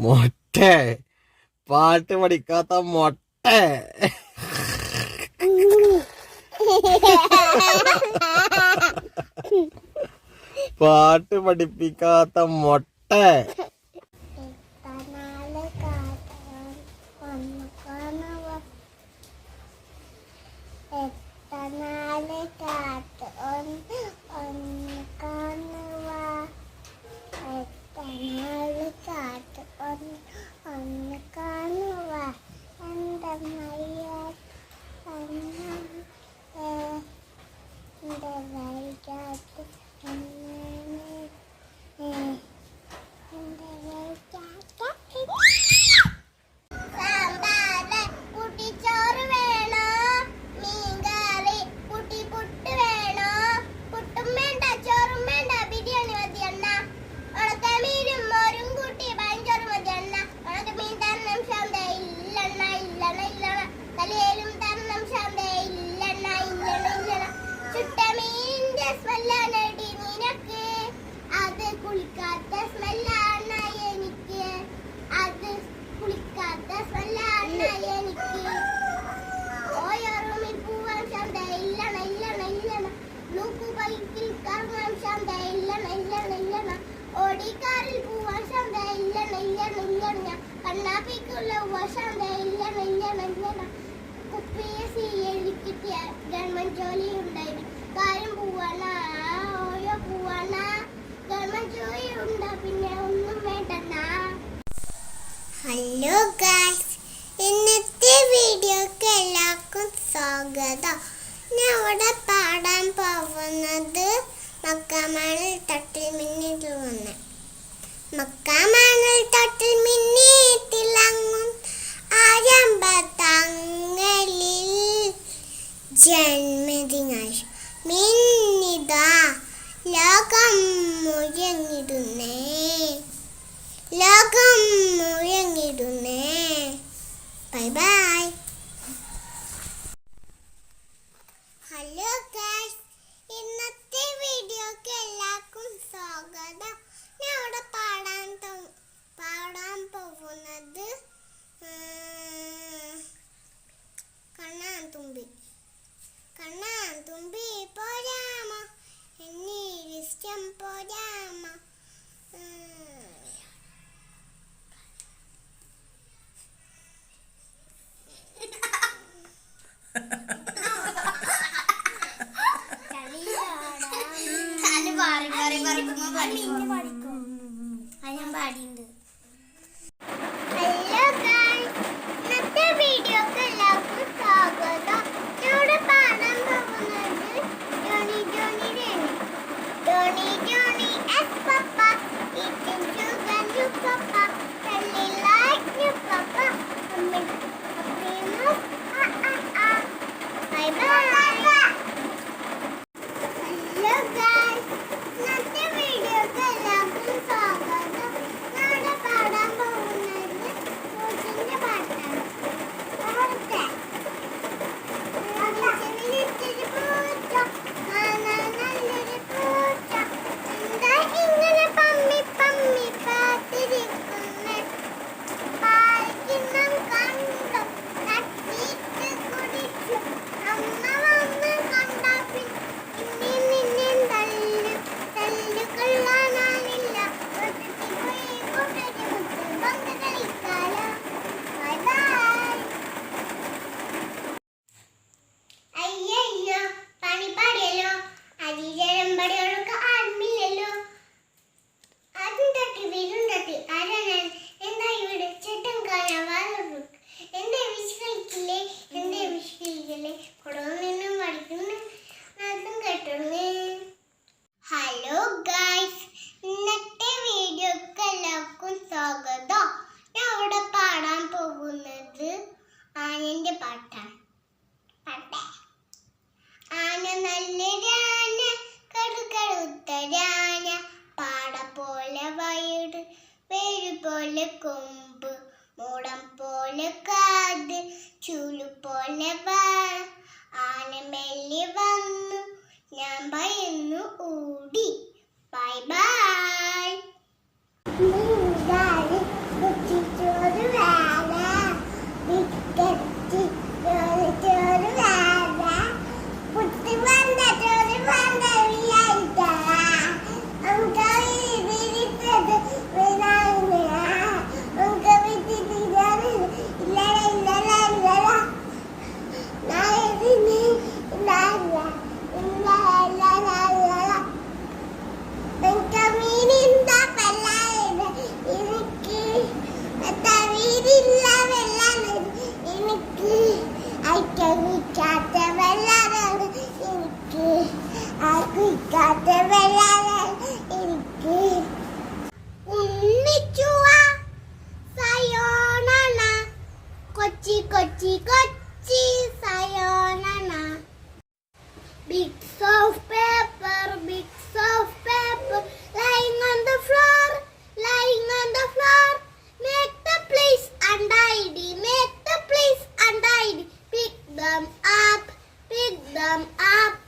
മൊട്ട പാട്ട് പഠിക്കാത്ത മൊട്ട പാട്ട് പഠിപ്പിക്കാത്ത മൊട്ട ഓടിക്കാറിൽ പോവാൻ കണ്ണാപ്പിക്കുള്ള കിട്ടിയ ഗവൺമെന്റ് ജോലി ഉണ്ടായിരുന്നു കാര്യം പോവാണ ഓയോ പോവാണ ഗവൺമെന്റ് ജോലി ഉണ്ടാ പിന്നെ ഒന്നും വേണ്ട. ഹലോ ഗായ്സ്, ഇന്നത്തെ വീഡിയോക്ക് എല്ലാവർക്കും സ്വാഗതം. ഞാൻ ഇവിടെ പാടാൻ പോകുന്നത് മക്കാമണൽ തട്ടിൽ മിന്നിട്ട് മക്കാമണൽ തട്ടിൽ മിന്നി തിളങ്ങും ആരംഭത്തങ്ങളിൽ ജന്മദിനായി മിന്നിതാ ലോകം മുഴങ്ങിടുന്നേ ബൈ ബൈ. ഹലോ ഗൈസ്, ഇന്നത്തെ വീഡിയോക്ക് എല്ലാവർക്കും സ്വാഗതം. ഞാൻ ഇവിടെ പാടാൻ പോകുന്നത് കണ്ണാൻ തുമ്പി പോരാമോ എന്നിഷ്ടം പോരാമോ ഞാൻ പാടിയുണ്ട്. ഹലോ ഗൈസ്, ഇന്നത്തെ വീഡിയോക്ക് എല്ലാവർക്കും സ്വാഗതം. ഇവിടെ പാടാൻ പോകുന്നത് Johny yes papa eating sugar you papa really like you papa bye bye. Hello guys, ഇന്നത്തെ വീഡിയോക്ക് എല്ലാവർക്കും സ്വാഗതം. ഹലോ ഗൈസ്, ഇന്നത്തെ വീഡിയോക്ക് എല്ലാവർക്കും സ്വാഗതം. ഞാൻ ഇവിടെ പാടാൻ പോകുന്നത് ആനന്റെ പാട്ടാണ്. ആന നല്ലൊരാന, കടുകടുത്തൊരാന, പാട പോലെ വയറ്, വേര് പോലെ കൊമ്പ്, മൂടം പോലെ കാത്, ചൂല് പോലെ വാ. ആന മെല്ലെ വന്നു, ഞാൻ ഭയന്നു ഓടി. Bye bye. കൊച്ചി കൊച്ചി കൊച്ചി സയോനന. Bits of paper, lying on the floor, lying on the floor. Make the place untidy, make the place untidy. Pick them up, pick them up.